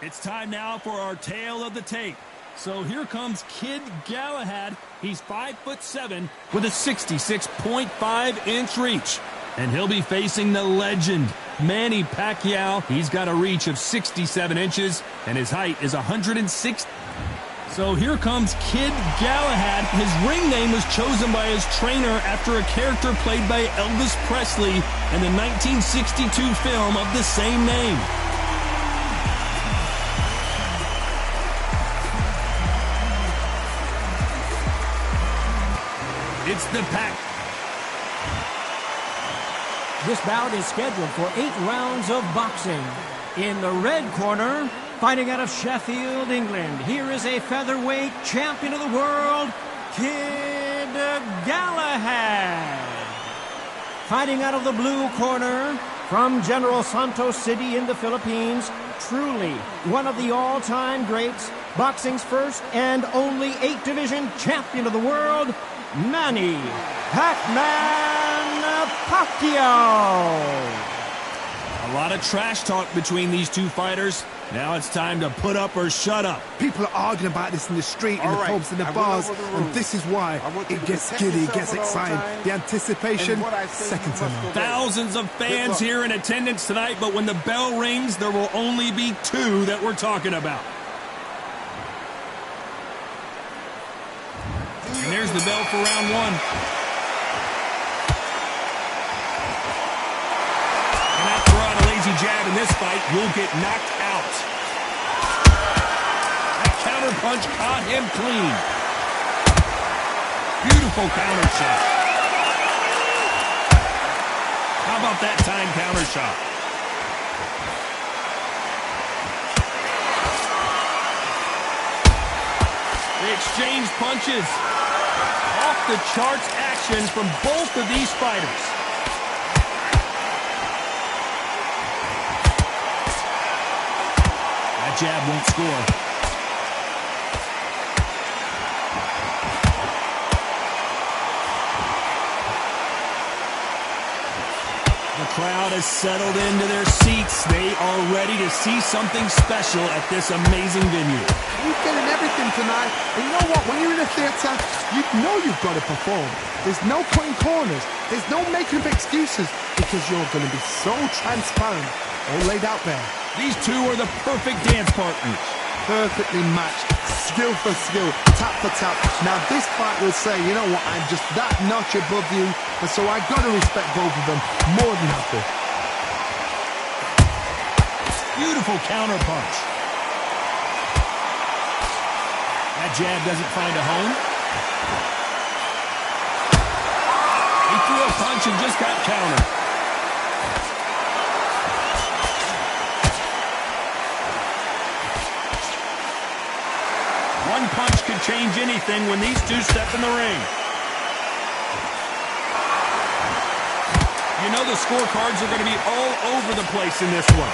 It's time now for our tale of the tape. So here comes Kid Galahad. He's 5'7" with a 66.5-inch reach. And he'll be facing the legend, Manny Pacquiao. He's got a reach of 67 inches, and his height is 106. So here comes Kid Galahad. His ring name was chosen by his trainer after a character played by Elvis Presley in the 1962 film of the same name. It's the Pac. This bout is scheduled for 8 rounds of boxing. In the red corner, fighting out of Sheffield, England, here is a featherweight champion of the world, Kid Galahad. Fighting out of the blue corner, from General Santos City in the Philippines, truly one of the all-time greats, boxing's first and only 8-division champion of the world, Manny Pac-Man Pacquiao. A lot of trash talk between these two fighters. Now it's time to put up or shut up. People are arguing about this in the street, in the pubs, in the bars, and this is why it gets giddy, it gets exciting. The anticipation, second to none. Thousands of fans here in attendance tonight, but when the bell rings, there will only be 2 that we're talking about. And there's the bell for round 1. And after on a lazy jab in this fight, you'll get knocked out. That counter punch caught him clean. Beautiful counter shot. How about that time counter shot? They exchange punches. Off the charts action from both of these fighters. That jab won't score. The crowd has settled into their seats. They are ready to see something special at this amazing venue. You're getting everything tonight. And you know what? When you're in a theatre, you know you've got to perform. There's no cutting corners. There's no making of excuses because you're going to be so transparent, all laid out there. These two are the perfect dance partners. Perfectly matched, skill for skill, tap for tap. Now this fight will say, you know what, I'm just that notch above you, and so I got to respect both of them more than happy. Beautiful counter punch. That jab doesn't find a home. He threw a punch and just got countered. One punch could change anything when these two step in the ring. You know the scorecards are going to be all over the place in this one.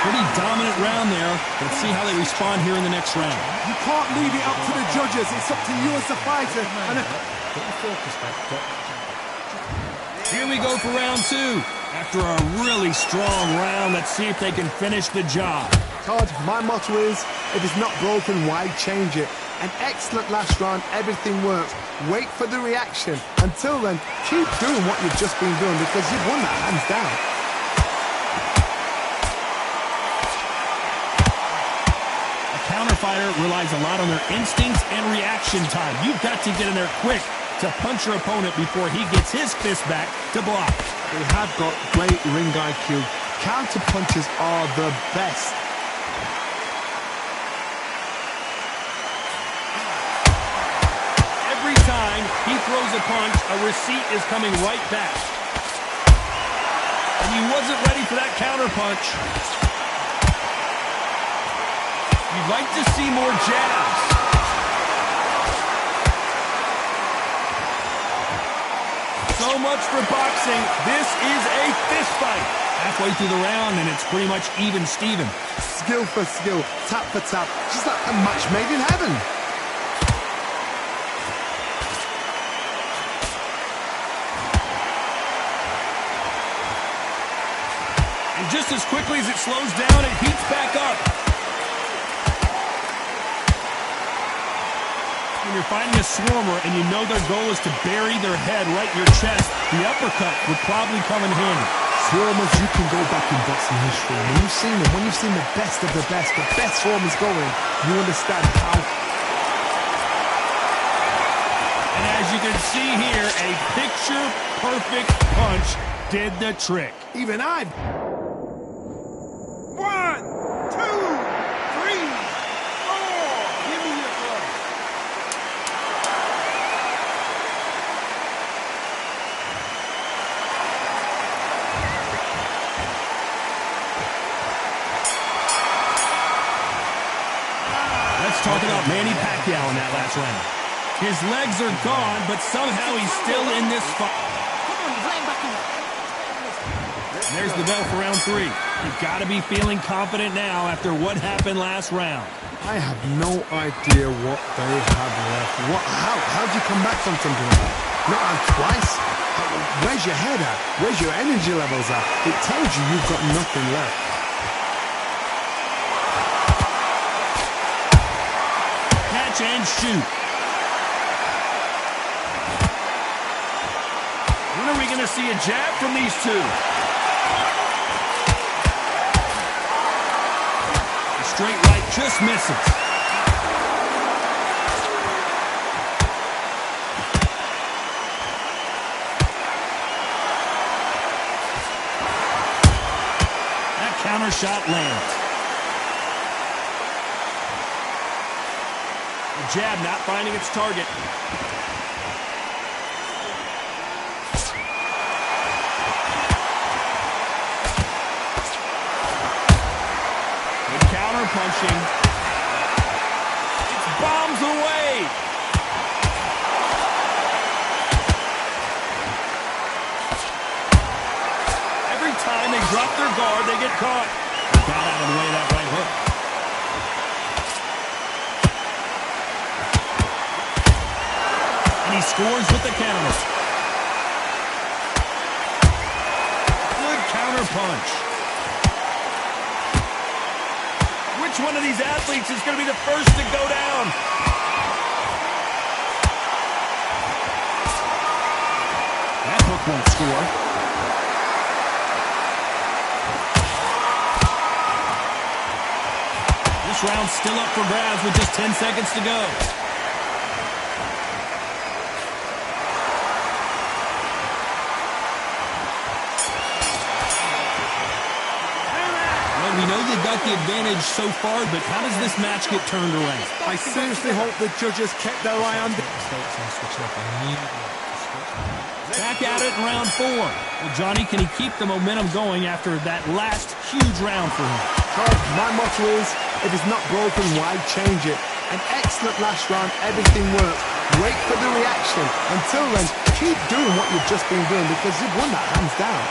Pretty dominant round there. Let's see how they respond here in the next round. You can't leave it up to the judges. It's up to you as the fighter. And Get your focus back. Here we go for round 2. After a really strong round, let's see if they can finish the job. Todd, my motto is, if it's not broken, why change it? An excellent last round, everything works. Wait for the reaction. Until then, keep doing what you've just been doing because you've won that hands down. A counter fighter relies a lot on their instincts and reaction time. You've got to get in there quick to punch your opponent before he gets his fist back to block. They have got great ring IQ. Counter punches are the best. Every time he throws a punch, a receipt is coming right back. And he wasn't ready for that counter punch. You'd like to see more jabs. So much for boxing. This is a fist fight. Halfway through the round, and it's pretty much even Steven. Skill for skill, tap for tap, just like a match made in heaven. Just as quickly as it slows down, it heats back up. When you're fighting a swarmer and you know their goal is to bury their head right in your chest, the uppercut would probably come in handy. Swarmers, you can go back in boxing history. When you've seen the best of the best swarmers going, you understand how. And as you can see here, a picture-perfect punch did the trick. Even I. 1, 2, 3, 4. Give me your blood. Let's talk about Manny Pacquiao in that last round. His legs are gone, but somehow he's still in this fight. There's the bell for round 3. You've got to be feeling confident now after what happened last round. I have no idea what they have left. How'd you come back from something like that? Not out twice? Where's your head at? Where's your energy levels at? It tells you you've got nothing left. Catch and shoot. When are we going to see a jab from these two? The straight right just misses. That counter shot lands. The jab not finding its target. Punching. It's bombs away. Every time they drop their guard, they get caught. Got out of the way of that right hook. And he scores with the counter. Good counter punch. Which one of these athletes is going to be the first to go down? That hook won't score. This round's still up for grabs with just 10 seconds to go. We know they've got the advantage so far, but how does this match get turned around? I seriously hope the judges kept their eye on. Back at it in round 4. Well, Johnny, can he keep the momentum going after that last huge round for him? My motto is, if it's not broken, why change it? An excellent last round, everything worked. Wait for the reaction. Until then, keep doing what you've just been doing because you've won that hands down.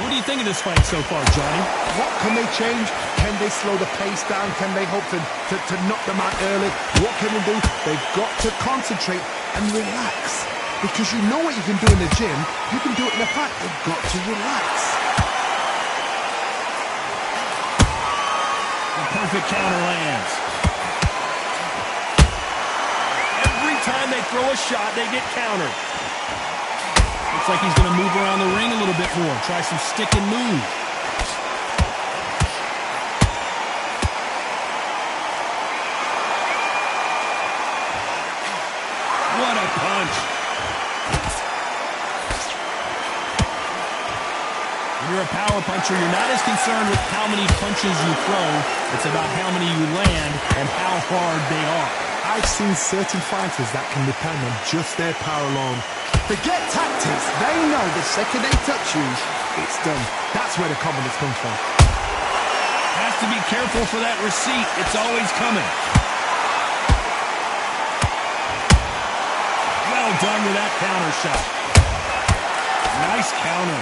What do you think of this fight so far, Johnny? What can they change? Can they slow the pace down? Can they hope to knock them out early? What can they do? They've got to concentrate and relax. Because you know what you can do in the gym, you can do it in a fight. They've got to relax. The perfect counter lands. Every time they throw a shot, they get countered. Looks like he's going to move around the ring a little bit more. Try some stick and move. What a punch. When you're a power puncher, you're not as concerned with how many punches you throw. It's about how many you land and how hard they are. I've seen certain fighters that can depend on just their power alone. Forget tactics. They know the second they touch you, it's done. That's where the confidence comes from. Has to be careful for that receipt. It's always coming. Well done with that counter shot. Nice counter.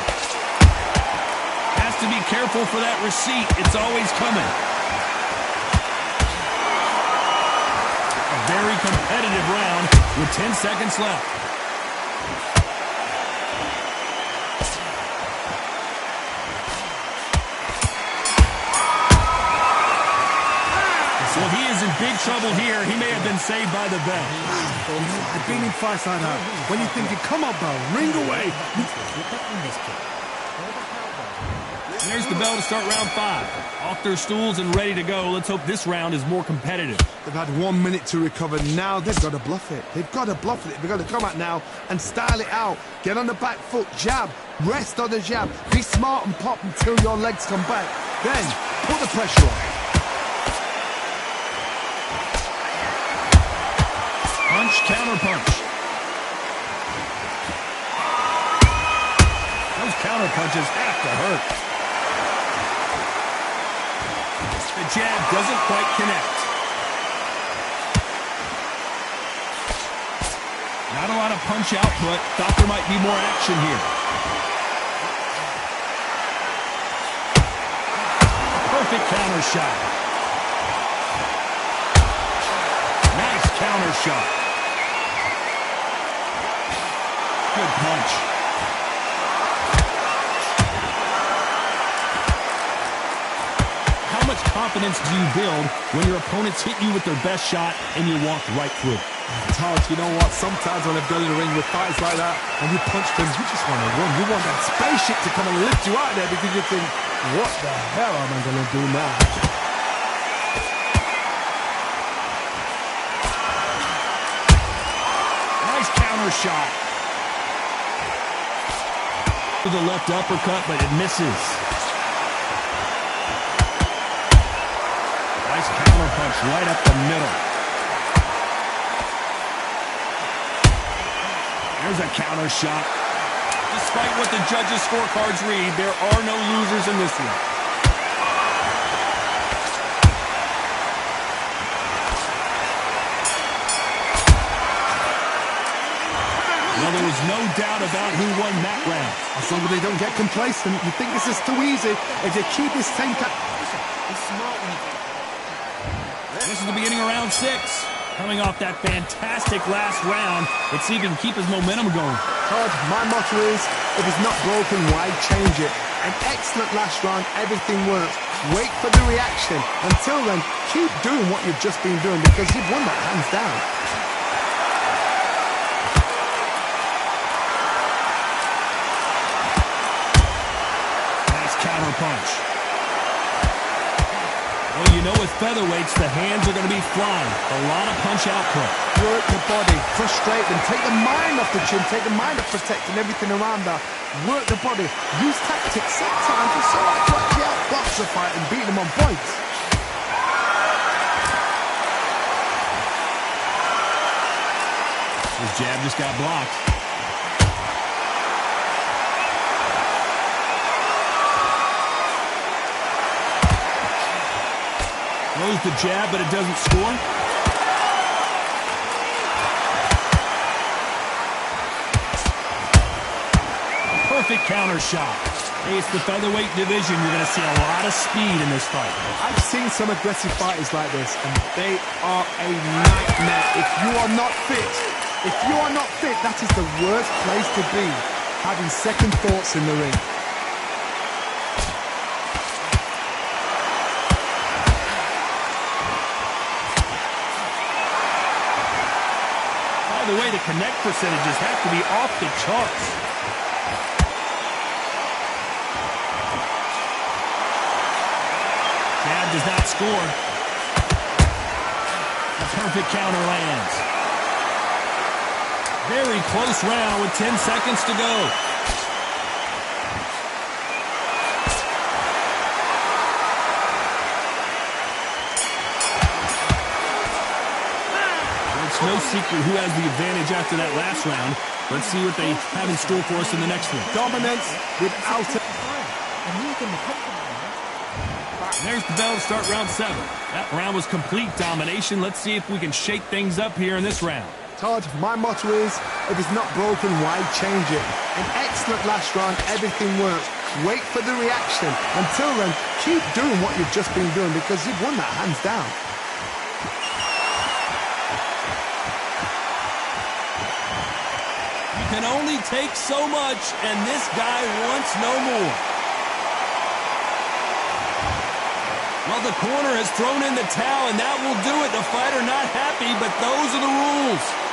Has to be careful for that receipt. It's always coming. very competitive round with 10 seconds left. Well, he is in big trouble here. He may have been saved by the bell. I've been in fights like that. When you're thinking, come on, bell, ring away. There's the bell to start round 5. Off their stools and ready to go. Let's hope this round is more competitive. They've had 1 minute to recover. Now they've got to bluff it. They've got to bluff it. They've got to come out now and style it out. Get on the back foot, jab, rest on the jab. Be smart and pop until your legs come back. Then put the pressure on. Punch, counter punch. Those counter punches have to hurt. The jab doesn't quite connect. Not a lot of punch output. Thought there might be more action here. Perfect counter shot. Nice counter shot. Good punch. How much confidence do you build when your opponents hit you with their best shot and you walk right through it? Todd, you know what? Sometimes when I've gone in the ring with fights like that, and you punch them, you just want to run. You want that spaceship to come and lift you out there because you think, what the hell am I going to do now? Nice counter shot. To the left uppercut, but it misses. Nice counter punch right up the middle. There's a counter shot. Despite what the judges' scorecards read, there are no losers in this one. Well, there was no doubt about who won that round. As long as they don't get complacent, you think this is too easy. If they keep this same This is the beginning of round 6. Coming off that fantastic last round, let's see if he can keep his momentum going. Todd, my motto is, if it's not broken, why change it? An excellent last round, everything works. Wait for the reaction. Until then, keep doing what you've just been doing because you've won that hands down. Counter punch. Well, you know with featherweights, the hands are going to be flying. A lot of punch output. Work the body, frustrate them, take the mind off the chin, take the mind off protecting everything around that. Work the body, use tactics sometimes just so I can actually outbox the fight and beat them on points. His jab just got blocked. Throws the jab, but it doesn't score. Perfect counter shot. Hey, it's the featherweight division. You're going to see a lot of speed in this fight. I've seen some aggressive fighters like this, and they are a nightmare. If you are not fit, that is the worst place to be, having second thoughts in the ring. The way the connect percentages have to be off the charts. Jab does not score. A perfect counter lands. Very close round with 10 seconds to go. No secret who has the advantage after that last round. Let's see what they have in store for us in the next one. Dominance without it. There's the bell to start round 7. That round was complete domination. Let's see if we can shake things up here in this round. Todd, my motto is, if it's not broken, why change it? An excellent last round, everything works. Wait for the reaction. Until then, keep doing what you've just been doing because you've won that hands down. can only take so much, and this guy wants no more. Well, the corner has thrown in the towel, and that will do it. The fighter not happy, but those are the rules.